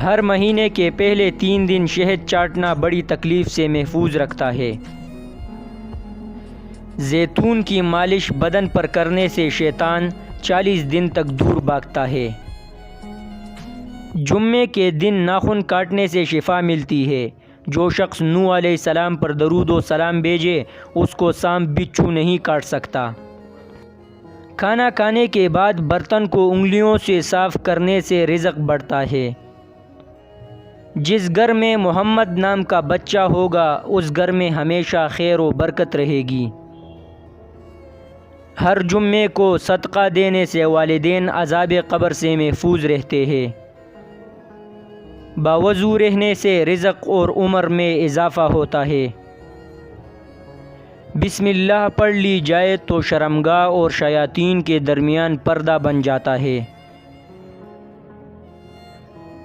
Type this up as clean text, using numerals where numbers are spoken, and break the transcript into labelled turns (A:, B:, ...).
A: ہر مہینے کے پہلے 3 دن شہد چاٹنا بڑی تکلیف سے محفوظ رکھتا ہے۔ زیتون کی مالش بدن پر کرنے سے شیطان 40 دن تک دور بھاگتا ہے۔ جمعے کے دن ناخن کاٹنے سے شفا ملتی ہے۔ جو شخص نوح علیہ السلام پر درود و سلام بھیجے اس کو سانپ بچھو نہیں کاٹ سکتا۔ کھانا کھانے کے بعد برتن کو انگلیوں سے صاف کرنے سے رزق بڑھتا ہے۔ جس گھر میں محمد نام کا بچہ ہوگا اس گھر میں ہمیشہ خیر و برکت رہے گی۔ ہر جمعے کو صدقہ دینے سے والدین عذاب قبر سے محفوظ رہتے ہیں۔ باوضو رہنے سے رزق اور عمر میں اضافہ ہوتا ہے۔ بسم اللہ پڑھ لی جائے تو شرمگاہ اور شیاطین کے درمیان پردہ بن جاتا ہے۔